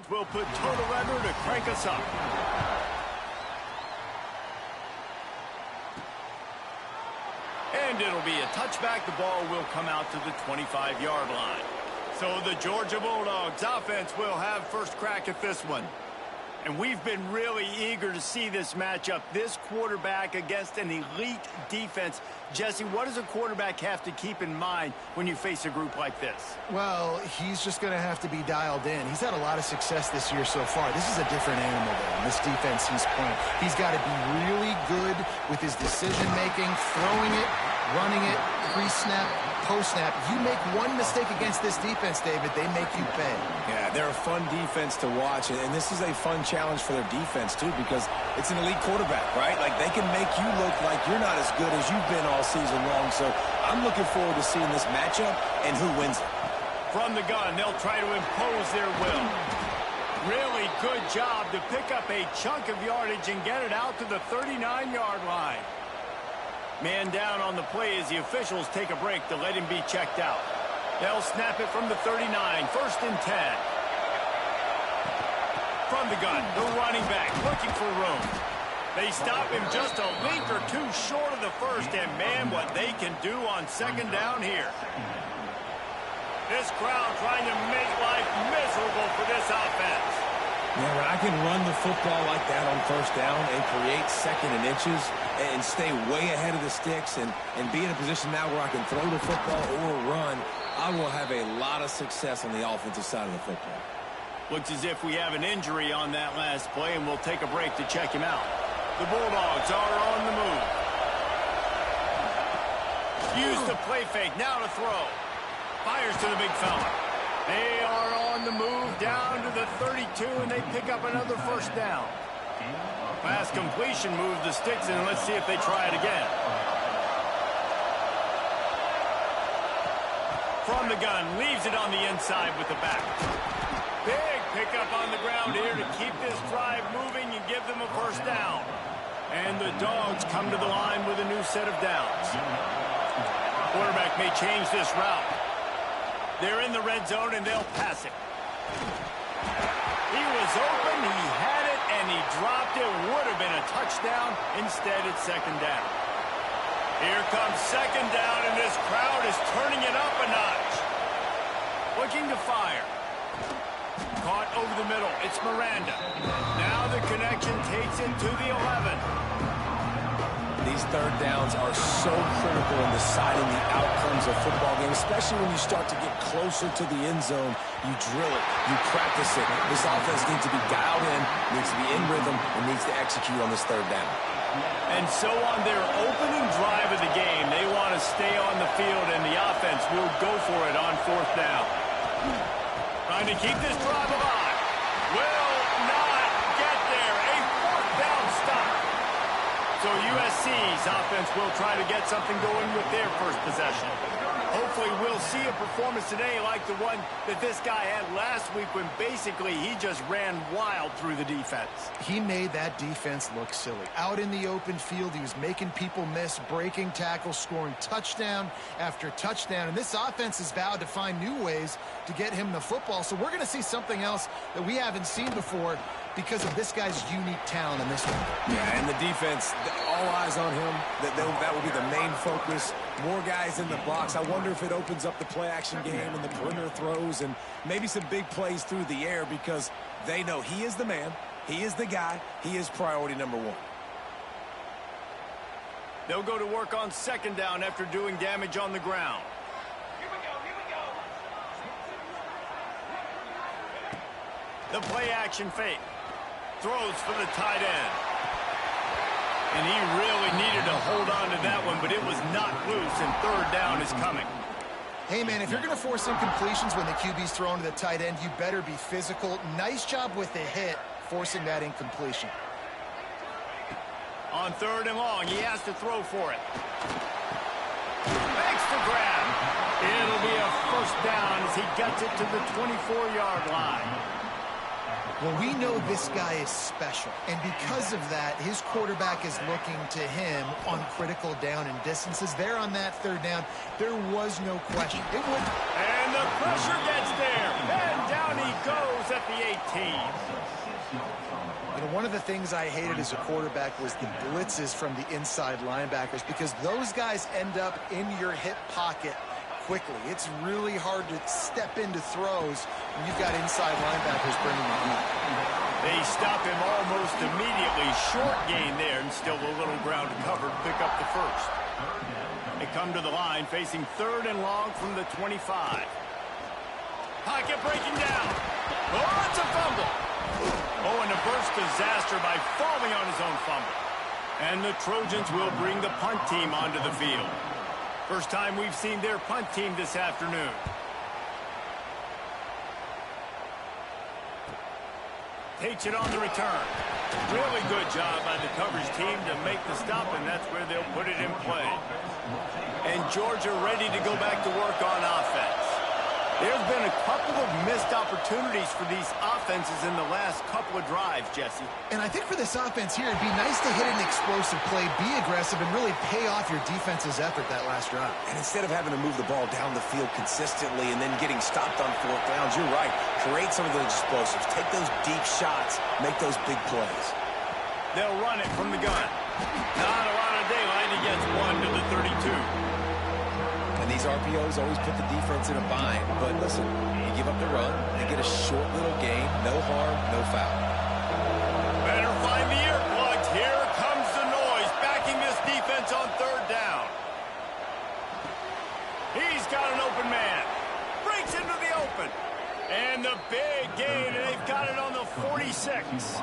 will put total under to crank us up. And it'll be a touchback. The ball will come out to the 25-yard line. So the Georgia Bulldogs offense will have first crack at this one. And we've been really eager to see this matchup. This quarterback against an elite defense. Jesse, what does a quarterback have to keep in mind when you face a group like this? Well, he's just going to have to be dialed in. He's had a lot of success this year so far. This is a different animal, though, in this defense he's playing. He's got to be really good with his decision-making, throwing it, running it, pre-snap, post-snap. You make one mistake against this defense, David, they make you pay. Yeah, they're a fun defense to watch, and this is a fun challenge for their defense, too, because it's an elite quarterback, right? Like, they can make you look like you're not as good as you've been all season long, so I'm looking forward to seeing this matchup and who wins it. From the gun, they'll try to impose their will. Really good job to pick up a chunk of yardage and get it out to the 39-yard line. Man down on the play as the officials take a break to let him be checked out. They'll snap it from the 39, 1st and 10. From the gun, the running back looking for room. They stop him just a link or two short of the first, and man, what they can do on 2nd down here. This crowd trying to make life miserable for this offense. Yeah, when I can run the football like that on 1st down and create 2nd and inches and stay way ahead of the sticks and be in a position now where I can throw the football or run, I will have a lot of success on the offensive side of the football. Looks as if we have an injury on that last play, and we'll take a break to check him out. The Bulldogs are on the move. Use the play fake, now to throw. Fires to the big fella. They are on the move down to the 32, and they pick up another 1st down. Pass completion moves the sticks, and let's see if they try it again. From the gun, leaves it on the inside with the back. Big pickup on the ground here to keep this drive moving and give them a 1st down. And the Dogs come to the line with a new set of downs. Quarterback may change this route. They're in the red zone, and they'll pass it. He was open, he had it, and he dropped it. Would have been a touchdown. Instead, it's 2nd down. Here comes 2nd down, and this crowd is turning it up a notch. Looking to fire. Caught over the middle. It's Miranda. Now the connection takes it to the 11. These 3rd downs are so critical in deciding the outcomes of football games, especially when you start to get closer to the end zone. You drill it, you practice it. This offense needs to be dialed in, needs to be in rhythm, and needs to execute on this 3rd down. And so on their opening drive of the game, they want to stay on the field, and the offense will go for it on 4th down. Trying to keep this drive alive. Will not get there. A 4th down stop. So USC's offense will try to get something going with their first possession. Hopefully we'll see a performance today like the one that this guy had last week when basically he just ran wild through the defense. He made that defense look silly. Out in the open field, he was making people miss, breaking tackles, scoring touchdown after touchdown. And this offense has vowed to find new ways to get him the football. So we're going to see something else that we haven't seen before because of this guy's unique talent in this one. Yeah, and the defense, all eyes on him. That will be the main focus. More guys in the box. I wonder if it opens up the play-action game and the perimeter throws and maybe some big plays through the air because they know he is the man, he is the guy, he is priority number 1. They'll go to work on 2nd down after doing damage on the ground. Here we go. The play-action fake. Throws for the tight end. And he really needed to hold on to that one, but it was not loose, and 3rd down is coming. Hey, man, if you're going to force incompletions when the QB's thrown to the tight end, you better be physical. Nice job with the hit, forcing that incompletion. On 3rd and long, he has to throw for it. Makes the grab. It'll be a 1st down as he gets it to the 24-yard line. Well, we know this guy is special, and because of that, his quarterback is looking to him on critical down and distances. There on that 3rd down, there was no question. It would. And the pressure gets there. And down Down he goes at the 18. You know, one of the things I hated as a quarterback was the blitzes from the inside linebackers, because those guys end up in your hip pocket quickly. It's really hard to step into throws when you've got inside linebackers bringing you deep. They stop him almost immediately. Short gain there, and still a little ground to cover to pick up the first. They come to the line facing 3rd and long from the 25. Pocket breaking down. Oh, it's a fumble. Oh, and a burst disaster by falling on his own fumble. And the Trojans will bring the punt team onto the field. First time we've seen their punt team this afternoon. Takes it on the return. Really good job by the coverage team to make the stop, and that's where they'll put it in play. And Georgia ready to go back to work on offense. There's been a couple of missed opportunities for these offenses in the last couple of drives, Jesse. And I think for this offense here, it'd be nice to hit an explosive play, be aggressive, and really pay off your defense's effort that last drive. And instead of having to move the ball down the field consistently and then getting stopped on 4th downs, you're right. Create some of those explosives. Take those deep shots. Make those big plays. They'll run it from the gun. Not a lot of daylight. He gets 1 to the 32. And these RPOs always put the defense in a bind. But listen, you give up the run, they get a short little gain. No harm, no foul. Better find the earplugs. Here comes the noise, backing this defense on 3rd down. He's got an open man. Breaks into the open. And the big gain, and they've got it on the 46.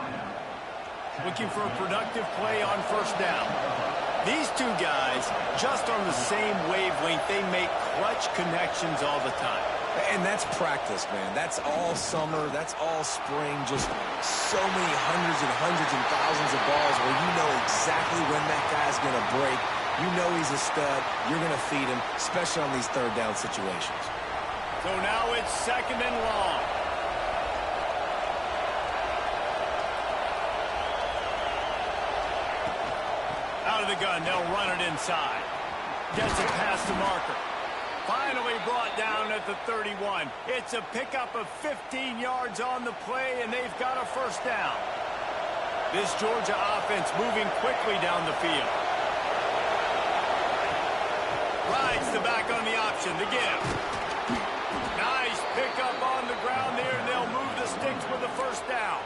Looking for a productive play on 1st down. These two guys, just on the same wavelength, they make clutch connections all the time. And that's practice, man. That's all summer. That's all spring. Just so many hundreds and thousands of balls where you know exactly when that guy's going to break. You know he's a stud. You're going to feed him, especially on these 3rd down situations. So now it's 2nd and long. Out of the gun, they'll run it inside. Gets it past the marker. Finally brought down at the 31. It's a pickup of 15 yards on the play, and they've got a 1st down. This Georgia offense moving quickly down the field. Rides the back on the option, the give. Nice pickup on the ground there, and they'll move the sticks with a 1st down.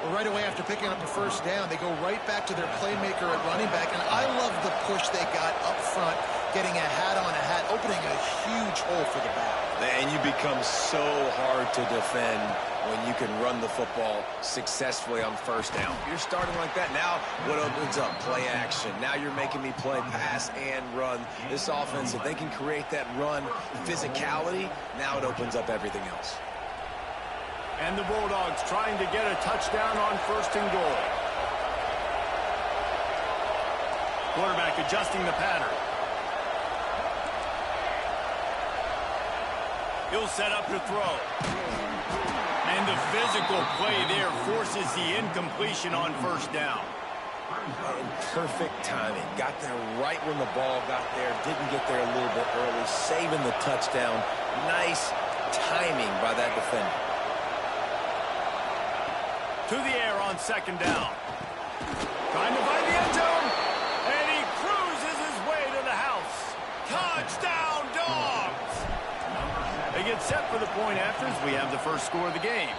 Well, right away after picking up the 1st down, they go right back to their playmaker at running back. And I love the push they got up front, getting a hat on a hat, opening a huge hole for the back. And you become so hard to defend when you can run the football successfully on 1st down. You're starting like that. Now what opens up? Play action. Now you're making me play pass and run. This offense, if they can create that run physicality, now it opens up everything else. And the Bulldogs trying to get a touchdown on 1st and goal. Quarterback adjusting the pattern. He'll set up to throw. And the physical play there forces the incompletion on 1st down. And perfect timing. Got there right when the ball got there. Didn't get there a little bit early. Saving the touchdown. Nice timing by that defender. To the air on 2nd down. Trying to find the end zone. And he cruises his way to the house. Touchdown, Dogs! They get set for the point after as we have the first score of the game.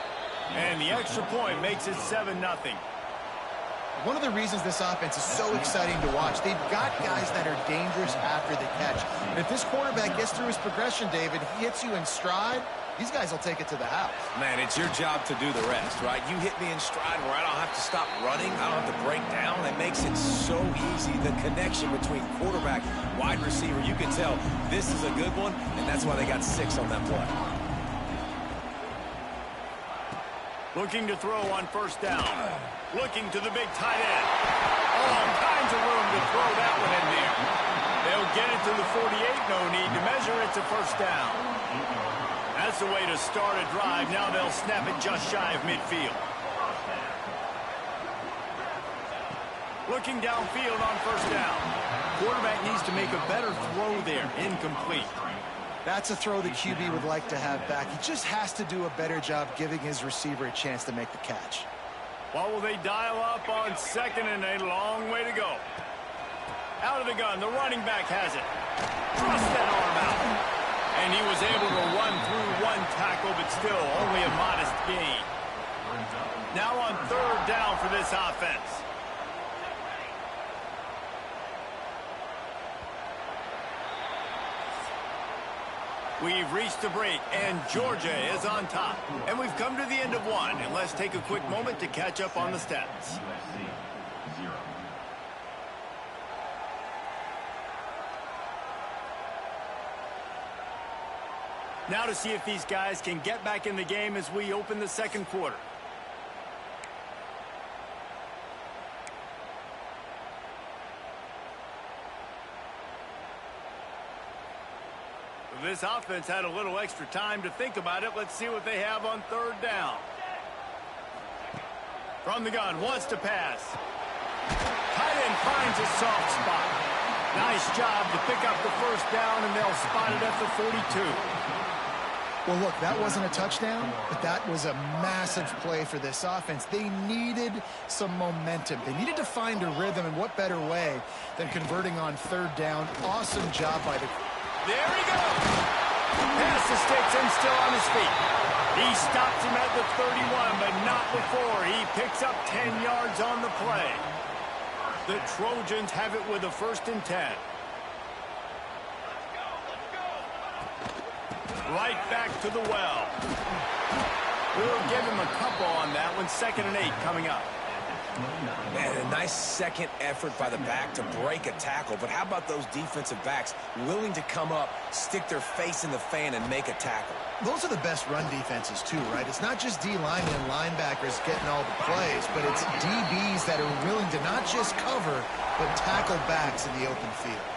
And the extra point makes it 7-0. One of the reasons this offense is so exciting to watch, they've got guys that are dangerous after the catch. And if this quarterback gets through his progression, David, he hits you in stride, these guys will take it to the house. Man, it's your job to do the rest, right? You hit me in stride where I don't have to stop running. I don't have to break down. It makes it so easy. The connection between quarterback, wide receiver, you can tell this is a good one, and that's why they got 6 on that play. Looking to throw on 1st down. Looking to the big tight end. All kinds of room to throw that one in there. They'll get it to the 48. No need to measure. It's a 1st down. That's the way to start a drive. Now they'll snap it just shy of midfield. Looking downfield on 1st down. Quarterback needs to make a better throw there. Incomplete. That's a throw the QB would like to have back. He just has to do a better job giving his receiver a chance to make the catch. What will they dial up on second and a long way to go? Out of the gun, the running back has it. Thrust that arm out. And he was able to run through one tackle, but still only a modest gain. Now on third down for this offense. We've reached the break, and Georgia is on top. And we've come to the end of one, and let's take a quick moment to catch up on the stats. Now to see if these guys can get back in the game as we open the second quarter. This offense had a little extra time to think about it. Let's see what they have on third down. From the gun, wants to pass. Tight end finds a soft spot. Nice job to pick up the first down, and they'll spot it at the 42. Well, look, that wasn't a touchdown, but that was a massive play for this offense. They needed some momentum. They needed to find a rhythm, and what better way than converting on third down. Awesome job by the... There he goes. Pass the sticks and still on his feet. He stops him at the 31, but not before. He picks up 10 yards on the play. The Trojans have it with a 1st and 10. Right back to the well. We'll give him a couple on that one. 2nd and 8 coming up. Man, a nice second effort by the back to break a tackle. But how about those defensive backs willing to come up, stick their face in the fan, and make a tackle? Those are the best run defenses, too, right? It's not just D-linemen and linebackers getting all the plays, but it's DBs that are willing to not just cover, but tackle backs in the open field.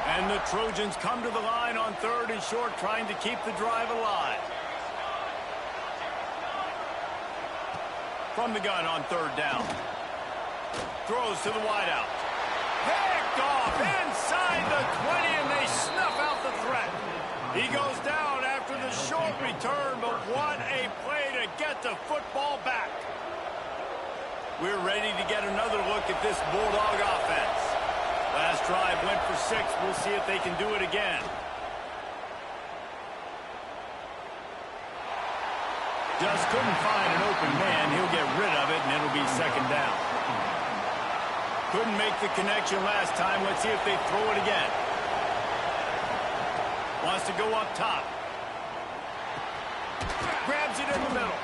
And the Trojans come to the line on 3rd and short, trying to keep the drive alive. From the gun on 3rd down. Throws to the wideout. Picked off inside the 20, and they snuff out the threat. He goes down after the short return, but what a play to get the football back. We're ready to get another look at this Bulldog offense. Last drive went for 6. We'll see if they can do it again. Just couldn't find an open man. He'll get rid of it, and it'll be 2nd down. Couldn't make the connection last time. Let's see if they throw it again. Wants to go up top. Grabs it in the middle.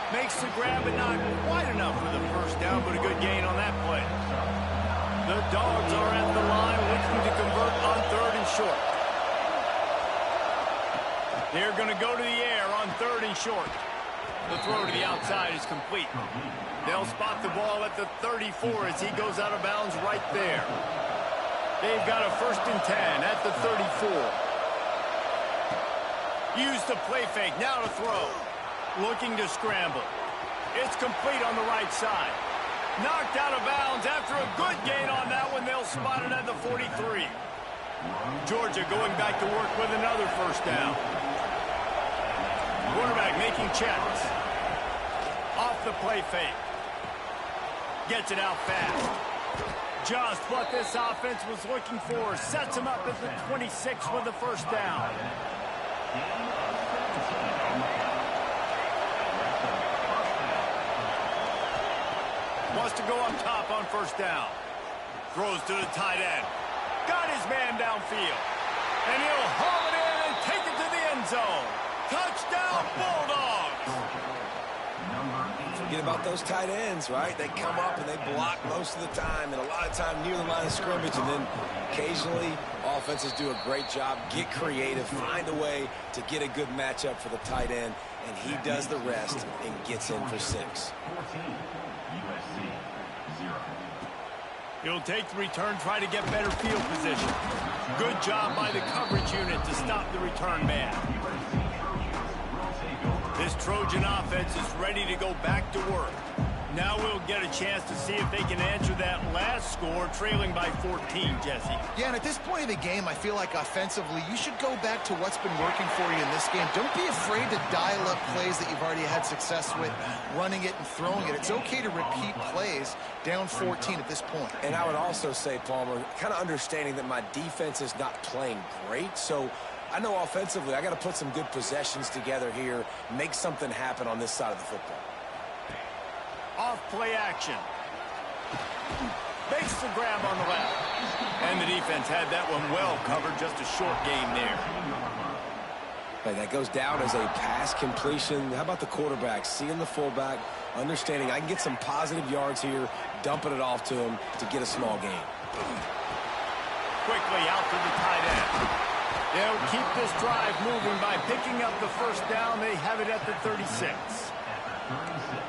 Makes the grab, but not quite enough for the 1st down, but a good gain on that play. The Dogs are at the line looking to convert on 3rd and short. They're going to go to the air on 3rd and short. The throw to the outside is complete. They'll spot the ball at the 34 as he goes out of bounds right there. They've got a 1st and 10 at the 34. Use the play fake, now to throw. Looking to scramble. It's complete on the right side. Knocked out of bounds after a good gain on that one. They'll spot it at the 43. Georgia going back to work with another 1st down. Quarterback making checks. Off the play fake. Gets it out fast. Just what this offense was looking for. Sets him up at the 26 with the 1st down. Wants to go up top on 1st down. Throws to the tight end. Got his man downfield. And he'll haul it in and take it to the end zone. Touchdown, Bulldogs! Forget about those tight ends, right? They come up and they block most of the time, and a lot of time near the line of scrimmage, and then occasionally offenses do a great job, get creative, find a way to get a good matchup for the tight end, and he does the rest and gets in for 6. He'll take the return, try to get better field position. Good job by the coverage unit to stop the return man. This Trojan offense is ready to go back to work. Now we'll get a chance to see if they can answer that last score, trailing by 14, Jesse. Yeah, and at this point of the game, I feel like offensively, you should go back to what's been working for you in this game. Don't be afraid to dial up plays that you've already had success with, running it and throwing it. It's okay to repeat plays down 14 at this point. And I would also say, Palmer, kind of understanding that my defense is not playing great, so I know offensively I got to put some good possessions together here, make something happen on this side of the football. Off play action. Makes the grab on the left. And the defense had that one well covered. Just a short game there. Hey, that goes down as a pass completion. How about the quarterback seeing the fullback, understanding I can get some positive yards here, dumping it off to him to get a small gain. Quickly out to the tight end. They'll keep this drive moving by picking up the first down. They have it at the 36.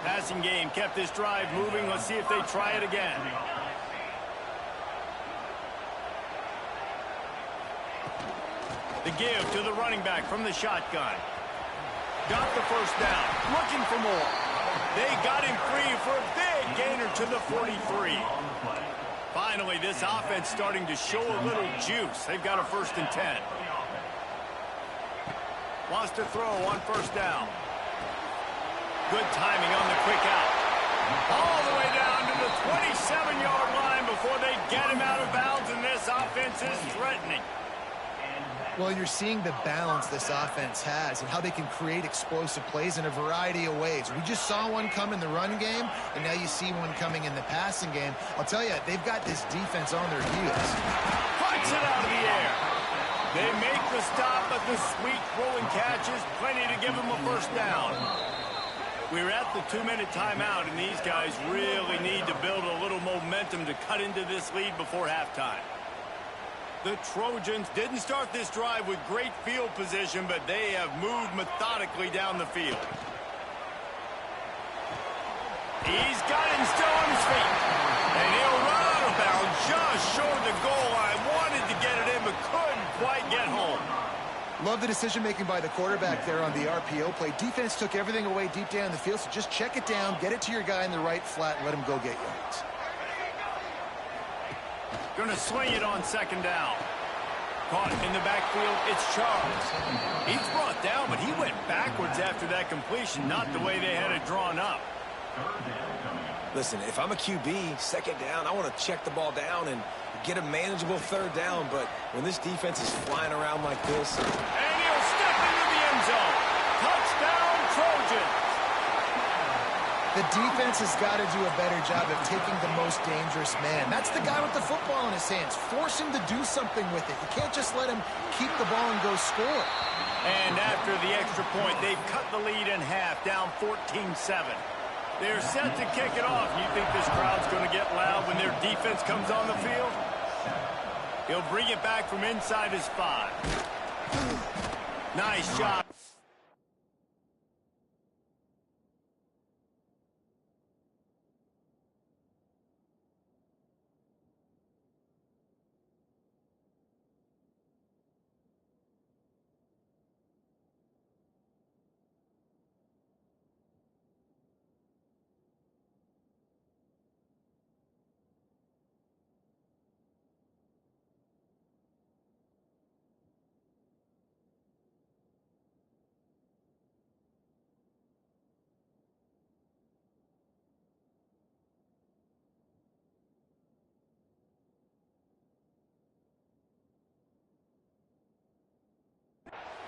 Passing game kept this drive moving. Let's see if they try it again. The give to the running back from the shotgun. Got the first down. Looking for more. They got him free for a big gainer to the 43. Finally, this offense starting to show a little juice. They've got a 1st and 10. Wants to throw on first down. Good timing on the quick out. All the way down to the 27-yard line before they get him out of bounds, and this offense is threatening. Well, you're seeing the balance this offense has and how they can create explosive plays in a variety of ways. We just saw one come in the run game, and now you see one coming in the passing game. I'll tell you, they've got this defense on their heels. Puts it out of the air. They make the stop, but the sweet rolling catch is plenty to give them a first down. We're at the 2-minute timeout, and these guys really need to build a little momentum to cut into this lead before halftime. The Trojans didn't start this drive with great field position, but they have moved methodically down the field. He's got him still on his feet. And he'll run out of bounds just short of the goal line. Wanted to get it in, but couldn't quite get home. Love the decision-making by the quarterback there on the RPO play. Defense took everything away deep down the field, so just check it down, get it to your guy in the right flat, and let him go get yards. Going to swing it on 2nd down. Caught in the backfield, it's Charles. He's brought down, but he went backwards after that completion, not the way they had it drawn up. Listen, if I'm a QB, 2nd down, I want to check the ball down and get a manageable 3rd down, but when this defense is flying around like this... And he'll step into the end zone. Touchdown, Trojans. The defense has got to do a better job of taking the most dangerous man. That's the guy with the football in his hands. Force him to do something with it. You can't just let him keep the ball and go score. And after the extra point, they've cut the lead in half, down 14-7. They're set to kick it off. You think this crowd's going to get loud when their defense comes on the field? He'll bring it back from inside his 5. Nice job.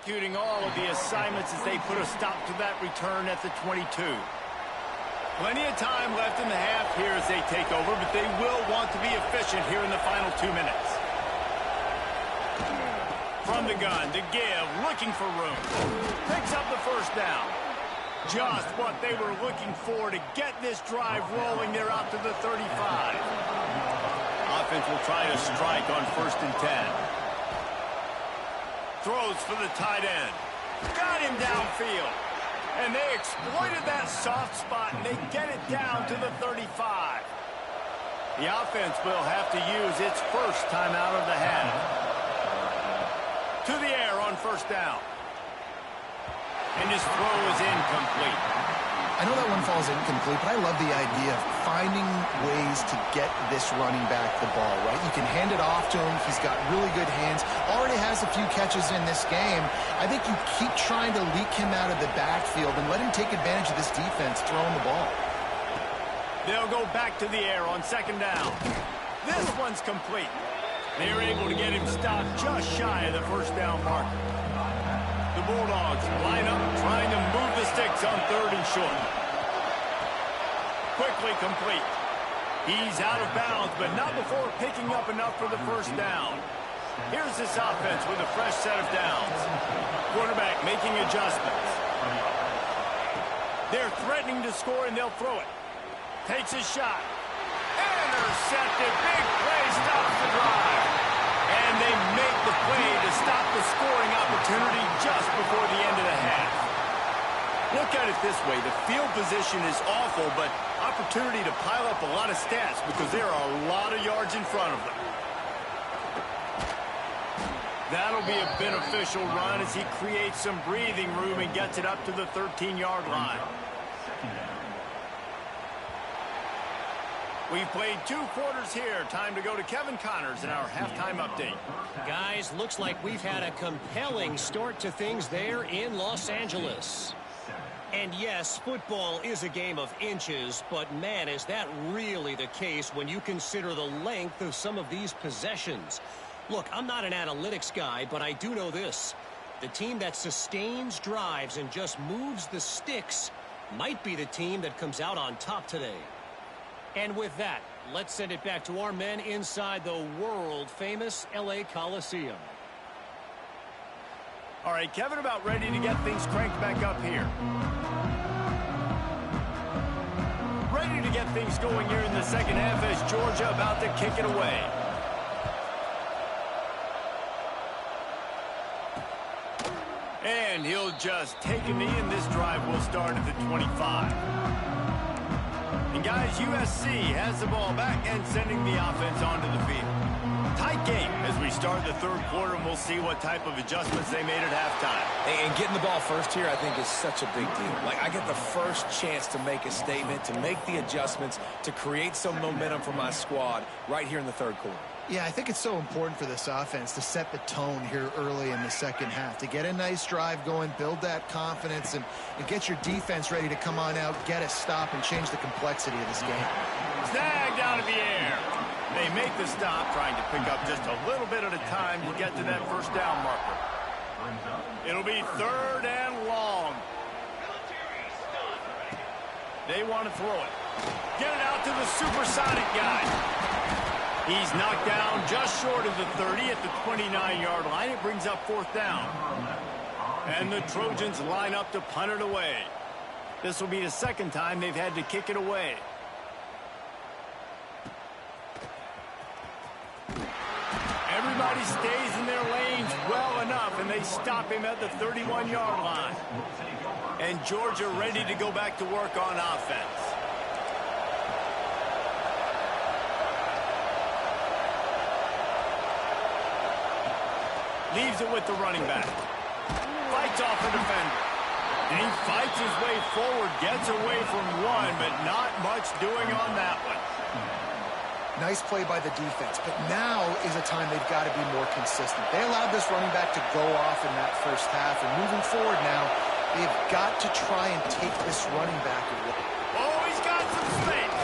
Executing all of the assignments as they put a stop to that return at the 22. Plenty of time left in the half here as they take over, but they will want to be efficient here in the final 2 minutes. From the gun, the give, looking for room. Picks up the first down. Just what they were looking for to get this drive rolling. They're out to the 35. Offense will try to strike on 1st and 10. Throws for the tight end. Got him downfield. And they exploited that soft spot, and they get it down to the 35. The offense will have to use its first timeout of the half. To the air on 1st down. And his throw is incomplete. I know that one falls incomplete, but I love the idea of finding ways to get this running back the ball, right? You can hand it off to him. He's got really good hands. Already has a few catches in this game. I think you keep trying to leak him out of the backfield and let him take advantage of this defense throwing the ball. They'll go back to the air on second down. This one's complete. They're able to get him stopped just shy of the first down marker. The Bulldogs line up, trying to move the sticks on third and short. Quickly complete. He's out of bounds, but not before picking up enough for the first down. Here's this offense with a fresh set of downs. Quarterback making adjustments. They're threatening to score, and they'll throw it. Takes a shot. Intercepted. Big play stops the drive. And they make the play to stop the scoring opportunity just before the end of the half. Look at it this way. The field position is awful, but opportunity to pile up a lot of stats because there are a lot of yards in front of them. That'll be a beneficial run as he creates some breathing room and gets it up to the 13-yard line. We've played 2 quarters here. Time to go to Kevin Connors in our halftime update. Guys, looks like we've had a compelling start to things there in Los Angeles. And yes, football is a game of inches, but man, is that really the case when you consider the length of some of these possessions. Look, I'm not an analytics guy, but I do know this. The team that sustains drives and just moves the sticks might be the team that comes out on top today. And with that, let's send it back to our men inside the world-famous LA Coliseum. All right, Kevin, about ready to get things cranked back up here. Ready to get things going here in the second half as Georgia about to kick it away. And he'll just take a knee, and this drive will start at the 25. And guys, USC has the ball back and sending the offense onto the field. Tight game as we start the third quarter, and we'll see what type of adjustments they made at halftime. And getting the ball first here, I think, is such a big deal. Like, I get the first chance to make a statement, to make the adjustments, to create some momentum for my squad right here in the third quarter. Yeah, I think it's so important for this offense to set the tone here early in the second half, to get a nice drive going, build that confidence, and get your defense ready to come on out, get a stop, and change the complexity of this game. Snagged out of the air. They make the stop, trying to pick up just a little bit at a time to get to that first down marker. It'll be third and long. They want to throw it. Get it out to the supersonic guy. He's knocked down just short of the 30 at the 29-yard line. It brings up fourth down. And the Trojans line up to punt it away. This will be the second time they've had to kick it away. Everybody stays in their lanes well enough, and they stop him at the 31-yard line. And Georgia ready to go back to work on offense. Leaves it with the running back. Fights off a defender. And he fights his way forward, gets away from one, but not much doing on that one. Nice play by the defense, but now is a time they've got to be more consistent. They allowed this running back to go off in that first half, and moving forward now, they've got to try and take this running back away. Oh, he's got some space.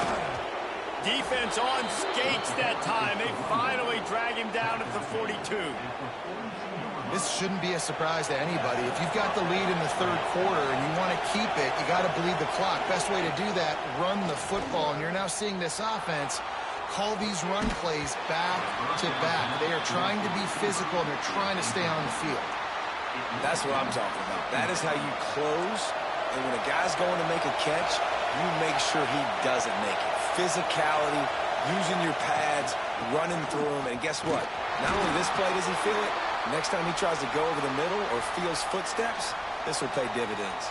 Defense on skates that time. They finally drag him down at the 42. This shouldn't be a surprise to anybody. If you've got the lead in the third quarter and you want to keep it, you got to bleed the clock. Best way to do that, run the football. And you're now seeing this offense call these run plays back to back. They are trying to be physical, and they're trying to stay on the field. That's what I'm talking about. That is how you close. And when a guy's going to make a catch, you make sure he doesn't make it. Physicality, using your pads, running through them. And guess what? Not only this play does he feel it, next time he tries to go over the middle or feels footsteps, this will pay dividends.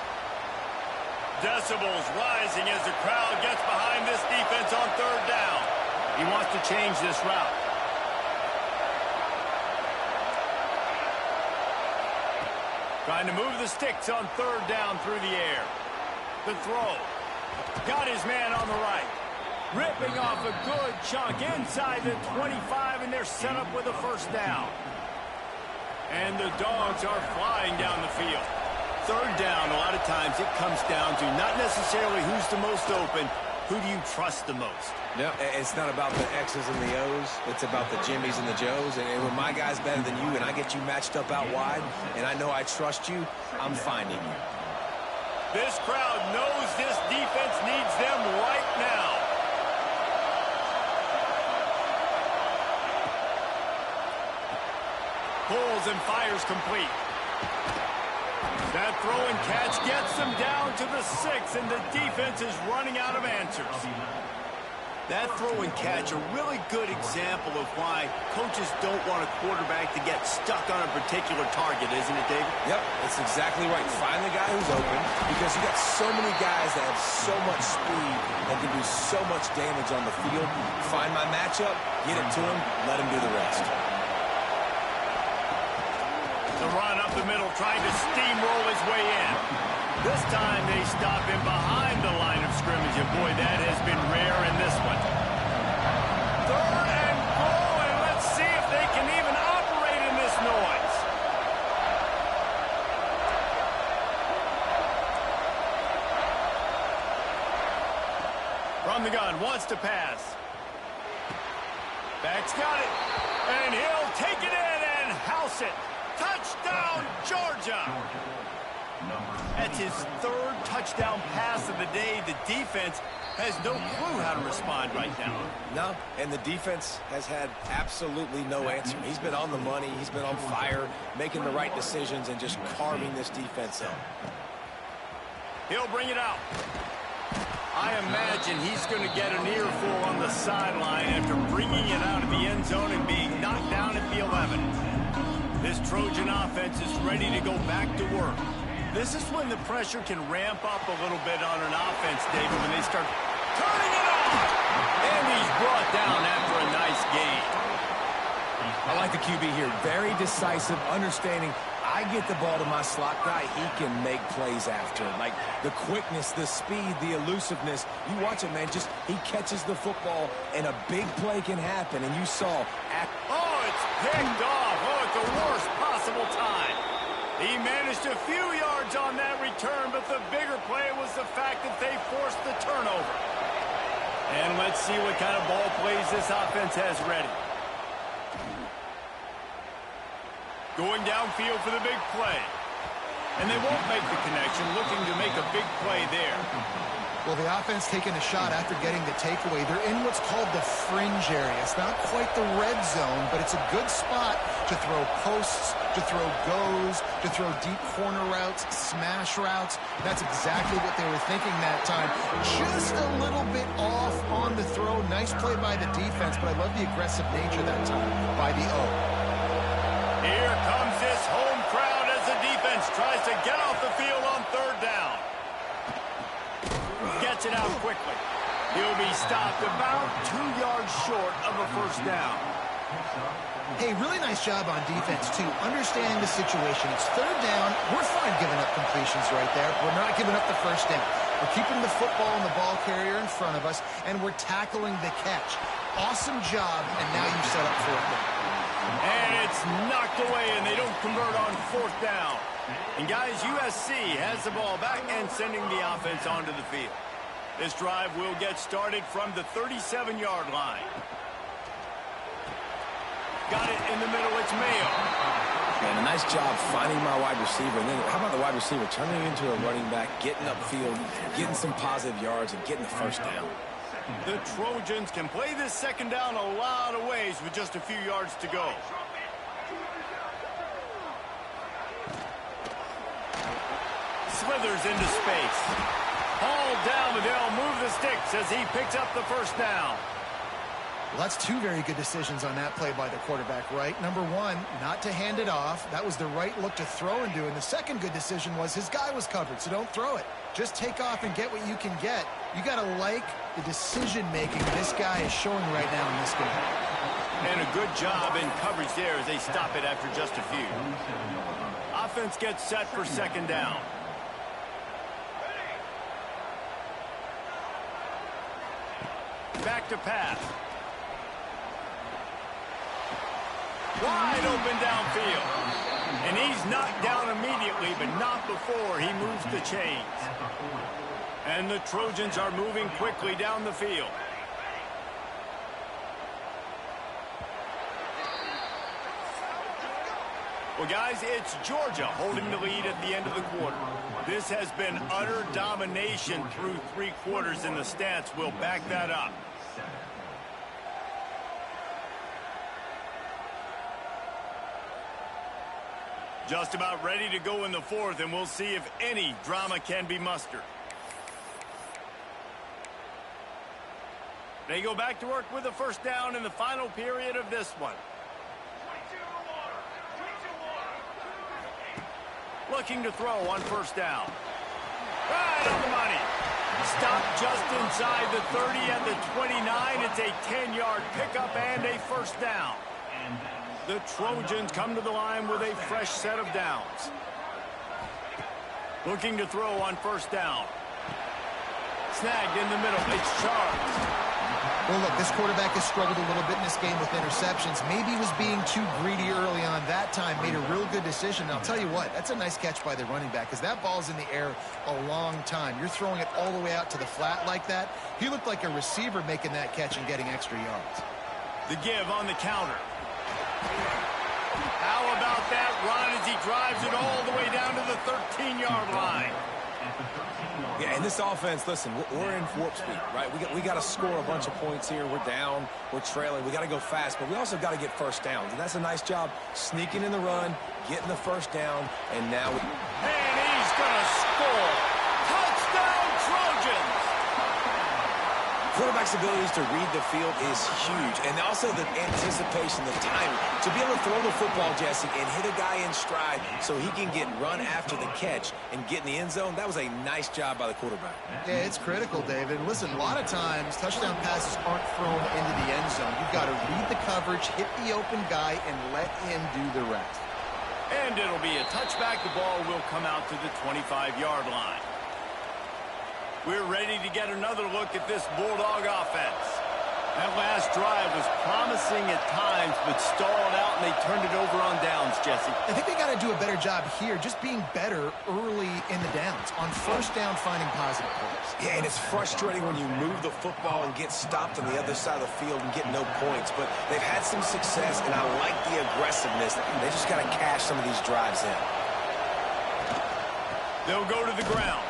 Decibels rising as the crowd gets behind this defense on third down. He wants to change this route. Trying to move the sticks on third down through the air. The throw. Got his man on the right. Ripping off a good chunk inside the 25, and they're set up with a first down. And the Dogs are flying down the field. Third down, a lot of times it comes down to not necessarily who's the most open, who do you trust the most? Yeah, it's not about the X's and the O's. It's about the Jimmies and the Joes. And when my guy's better than you and I get you matched up out wide and I know I trust you, I'm finding you. This crowd knows this defense needs them right now. Pulls and fires complete. That throw and catch gets them down to the 6, and the defense is running out of answers. That throw and catch, a really good example of why coaches don't want a quarterback to get stuck on a particular target, isn't it, David? Yep, that's exactly right. Find the guy who's open, because you got so many guys that have so much speed that can do so much damage on the field. Find my matchup, get it to him, let him do the rest. The run up the middle, trying to steamroll his way in. This time they stop him behind the line of scrimmage, and boy, that has been rare in this one. Third and goal, and let's see if they can even operate in this noise. From the gun, wants to pass. Back's got it, and he'll take it in and house it. Touchdown, Georgia! That's his third touchdown pass of the day. The defense has no clue how to respond right now. No, and the defense has had absolutely no answer. He's been on the money. He's been on fire, making the right decisions and just carving this defense up. He'll bring it out. I imagine he's going to get an earful on the sideline after bringing it out of the end zone and being knocked down at the 11. This Trojan offense is ready to go back to work. This is when the pressure can ramp up a little bit on an offense, David, when they start turning it on. And he's brought down after a nice gain. I like the QB here. Very decisive, understanding I get the ball to my slot guy, he can make plays after. Like the quickness, the speed, the elusiveness. You watch it, man. Just he catches the football, and a big play can happen. And you saw. It's picked off. At the worst possible time. He managed a few yards on that return, but the bigger play was the fact that they forced the turnover. And let's see what kind of ball plays this offense has ready. Going downfield for the big play. And they won't make the connection, looking to make a big play there. Well, the offense taking a shot after getting the takeaway. They're in what's called the fringe area. It's not quite the red zone, but it's a good spot to throw posts, to throw goes, to throw deep corner routes, smash routes. That's exactly what they were thinking that time. Just a little bit off on the throw. Nice play by the defense, but I love the aggressive nature that time by the O. Here comes this home crowd as the defense tries to get off the field on third down. Gets it out quickly. He'll be stopped about 2 yards short of a first down. Hey, really nice job on defense, too, understanding the situation. It's third down. We're fine giving up completions right there. We're not giving up the first down. We're keeping the football and the ball carrier in front of us, and we're tackling the catch. Awesome job, and now you've set up fourth down. And it's knocked away, and they don't convert on fourth down. And, guys, USC has the ball back and sending the offense onto the field. This drive will get started from the 37-yard line. Got it in the middle. It's Mayo. And a nice job finding my wide receiver. And then how about the wide receiver turning into a running back, getting upfield, getting some positive yards, and getting the first down. The Trojans can play this second down a lot of ways with just a few yards to go. Slithers into space. Hauled down, but they'll move the sticks as he picks up the first down. Well, that's two very good decisions on that play by the quarterback, right? Number one, not to hand it off. That was the right look to throw into. And the second good decision was his guy was covered, so don't throw it. Just take off and get what you can get. You got to like the decision-making this guy is showing right now in this game. And a good job in coverage there as they stop it after just a few. Offense gets set for second down. Back to pass. Wide open downfield. And he's knocked down immediately, but not before he moves the chains. And the Trojans are moving quickly down the field. Well, guys, it's Georgia holding the lead at the end of the quarter. This has been utter domination through 3 quarters, and the stats will back that up. Just about ready to go in the 4th, and we'll see if any drama can be mustered. They go back to work with a first down in the final period of this one. Looking to throw on first down. Right on the money. Stopped just inside the 30 at the 29. It's a 10-yard pickup and a first down. The Trojans come to the line with a fresh set of downs. Looking to throw on first down. Snagged in the middle. It's Charles. Well, look, this quarterback has struggled a little bit in this game with interceptions. Maybe he was being too greedy early on. That time made a real good decision. And I'll tell you what, that's a nice catch by the running back because that ball's in the air a long time. You're throwing it all the way out to the flat like that. He looked like a receiver making that catch and getting extra yards. The give on the counter. How about that run as he drives it all the way down to the 13-yard line? Yeah, and this offense, listen, we're in warp speed, right? We got to score a bunch of points here. We're down, we're trailing. We got to go fast, but we also got to get first downs. And that's a nice job sneaking in the run, getting the first down, and now we... And he's going to score. Touchdown, Trojans! Quarterback's abilities to read the field is huge, and also the anticipation, the timing. To be able to throw the football, Jesse, and hit a guy in stride so he can get run after the catch and get in the end zone, that was a nice job by the quarterback. Yeah, it's critical, David. Listen, a lot of times touchdown passes aren't thrown into the end zone. You've got to read the coverage, hit the open guy, and let him do the rest. And it'll be a touchback. The ball will come out to the 25-yard line. We're ready to get another look at this Bulldog offense. That last drive was promising at times, but stalled out, and they turned it over on downs, Jesse. I think they got to do a better job here, just being better early in the downs. On first down, finding positive plays. Yeah, and it's frustrating when you move the football and get stopped on the other side of the field and get no points. But they've had some success, and I like the aggressiveness. They just got to cash some of these drives in. They'll go to the ground.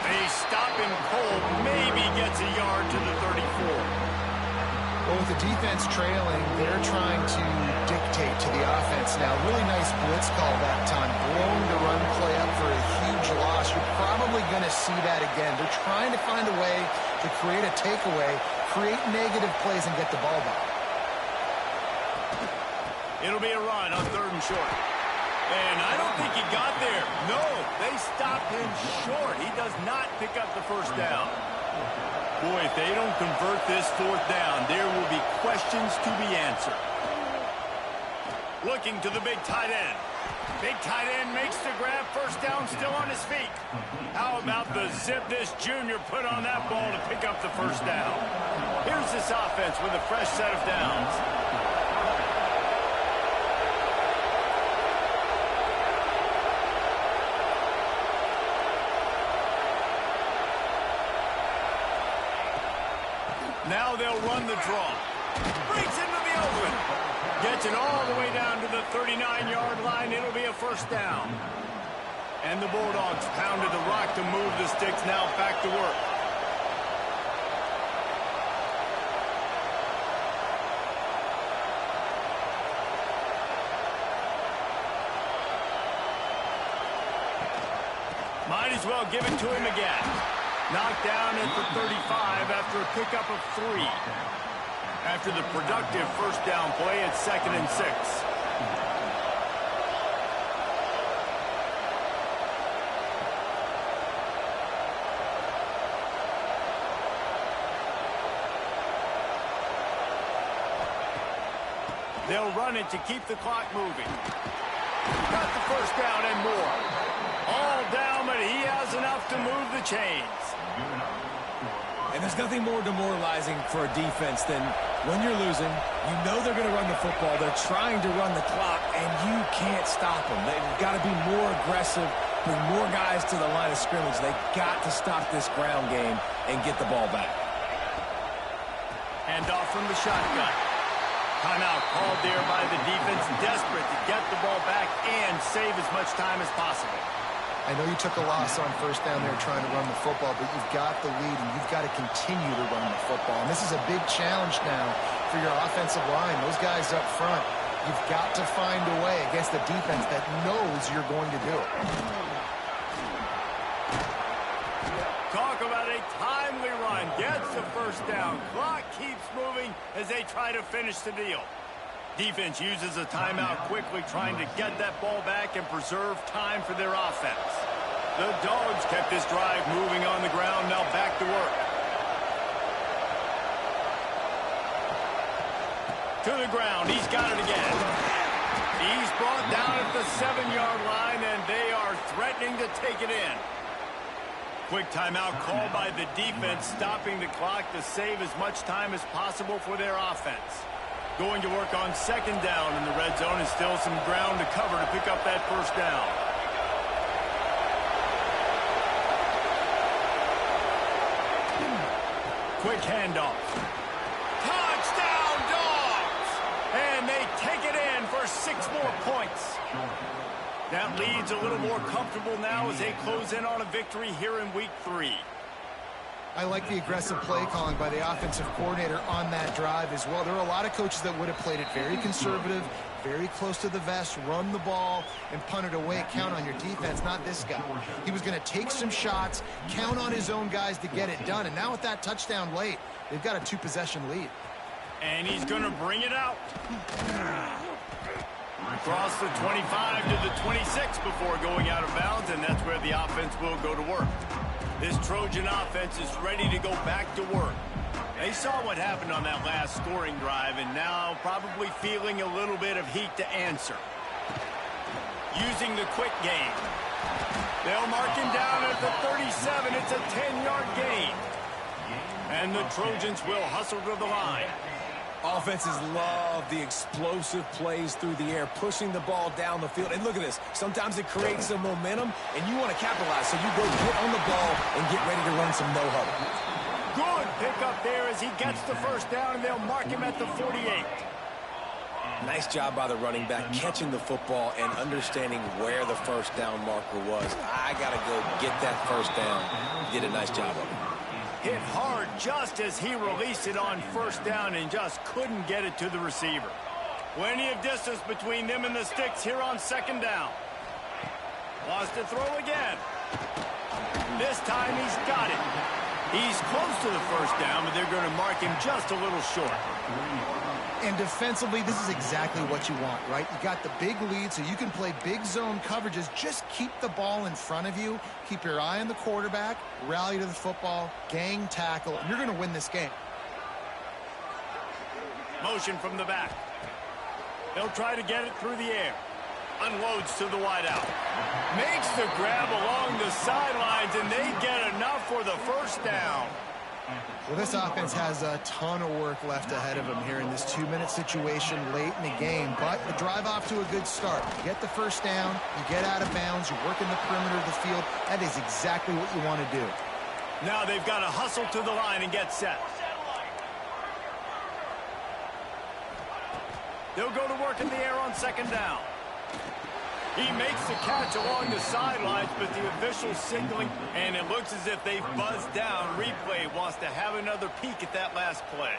A stop in cold, maybe gets a yard to the 34. Well, with the defense trailing, they're trying to dictate to the offense now. Really nice blitz call that time. Blowing the run play up for a huge loss. You're probably going to see that again. They're trying to find a way to create a takeaway, create negative plays, and get the ball back. It'll be a run on 3rd and short. And I don't think he got there. No, they stopped him short. He does not pick up the first down. Boy, if they don't convert this 4th down, there will be questions to be answered. Looking to the big tight end. Big tight end makes the grab. First down, still on his feet. How about the zip this junior put on that ball to pick up the first down? Here's this offense with a fresh set of downs. Now they'll run the draw. Breaks into the open. Gets it all the way down to the 39-yard line. It'll be a first down. And the Bulldogs pounded the rock to move the sticks. Now back to work. Might as well give it to him again. Knocked down at the 35 after a pickup of 3. After the productive first down play, it's 2nd and 6. They'll run it to keep the clock moving. Got the first down and more. All down, but he has enough to move the chains. And there's nothing more demoralizing for a defense than when you're losing, you know they're going to run the football, they're trying to run the clock, and you can't stop them. They've got to be more aggressive, bring more guys to the line of scrimmage. They've got to stop this ground game and get the ball back. Hand off from the shotgun. Timeout called there by the defense, desperate to get the ball back and save as much time as possible. I know you took a loss on first down there trying to run the football, but you've got the lead, and you've got to continue to run the football. And this is a big challenge now for your offensive line. Those guys up front, you've got to find a way against a defense that knows you're going to do it. Talk about a timely run. Gets the first down. Clock keeps moving as they try to finish the deal. Defense uses a timeout quickly, trying to get that ball back and preserve time for their offense. The Dogs kept this drive moving on the ground, now back to work. To the ground, he's got it again. He's brought down at the 7-yard line, and they are threatening to take it in. Quick timeout called by the defense, stopping the clock to save as much time as possible for their offense. Going to work on second down in the red zone, and still some ground to cover to pick up that first down. Quick handoff. Touchdown, Dogs! And they take it in for 6 more points. That lead's a little more comfortable now as they close in on a victory here in week 3. I like the aggressive play calling by the offensive coordinator on that drive as well. There are a lot of coaches that would have played it very conservative, very close to the vest, run the ball, and punt it away. Count on your defense, not this guy. He was going to take some shots, count on his own guys to get it done. And now with that touchdown late, they've got a 2-possession lead. And he's going to bring it out. Across the 25 to the 26 before going out of bounds, and that's where the offense will go to work. This Trojan offense is ready to go back to work. They saw what happened on that last scoring drive, and now probably feeling a little bit of heat to answer. Using the quick game. They'll mark him down at the 37. It's a 10-yard gain. And the Trojans will hustle to the line. Offenses love the explosive plays through the air, pushing the ball down the field. And look at this. Sometimes it creates some momentum, and you want to capitalize. So you go get on the ball and get ready to run some no-huddle. Good pickup there as he gets the first down, and they'll mark him at the 48. Nice job by the running back, catching the football and understanding where the first down marker was. I got to go get that first down. Did a nice job of it. Hit hard just as he released it on first down and just couldn't get it to the receiver. Plenty of distance between them and the sticks here on second down. Wants to throw again. This time he's got it. He's close to the first down, but they're going to mark him just a little short. And defensively, this is exactly what you want, right? You got the big lead, so you can play big zone coverages. Just keep the ball in front of you. Keep your eye on the quarterback. Rally to the football. Gang tackle. You're going to win this game. Motion from the back. They'll try to get it through the air. Unloads to the wideout. Makes the grab along the sidelines, and they get enough for the first down. Well, this offense has a ton of work left ahead of them here in this 2-minute situation late in the game. But the drive off to a good start. You get the first down, you get out of bounds, you're working the perimeter of the field. That is exactly what you want to do. Now they've got to hustle to the line and get set. They'll go to work in the air on second down. He makes the catch along the sidelines, but the official's signaling, and it looks as if they've buzzed down. Replay wants to have another peek at that last play.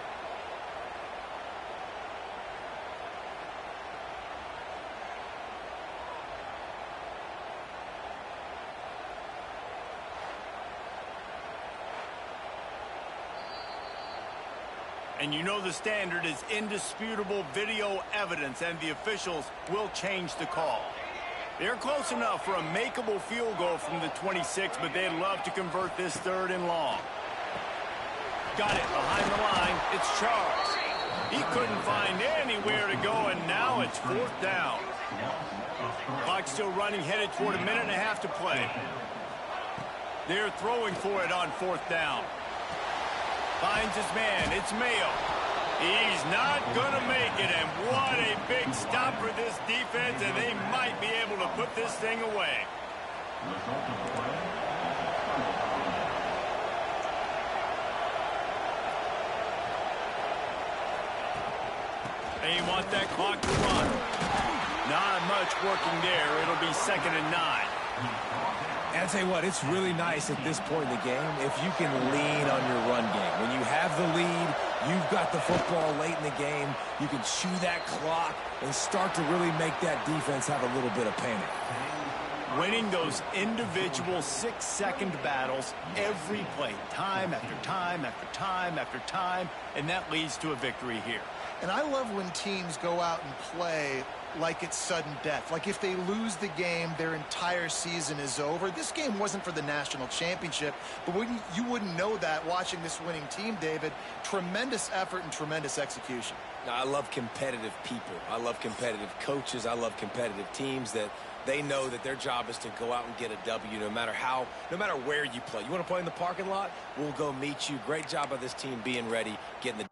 And you know the standard is indisputable video evidence, and the officials will change the call. They're close enough for a makeable field goal from the 26, but they'd love to convert this third and long. Got it behind the line. It's Charles. He couldn't find anywhere to go, and now it's fourth down. Clock still running, headed toward a minute and a half to play. They're throwing for it on fourth down. Finds his man. It's Mayo. He's not going to make it, and what a big stop for this defense, and they might be able to put this thing away. They want that clock to run. Not much working there. It'll be 2nd and 9. And I'll tell you what, it's really nice at this point in the game if you can lean on your run game. When you have the lead, you've got the football late in the game, you can chew that clock and start to really make that defense have a little bit of panic. Winning those individual 6-second battles every play, time after time after time after time, and that leads to a victory here. And I love when teams go out and play like it's sudden death. Like if they lose the game, their entire season is over. This game wasn't for the national championship, but you wouldn't know that watching this winning team, David. Tremendous effort and tremendous execution. I love competitive people. I love competitive coaches. I love competitive teams that they know that their job is to go out and get a W no matter where you play. You want to play in the parking lot? We'll go meet you. Great job by this team being ready, getting the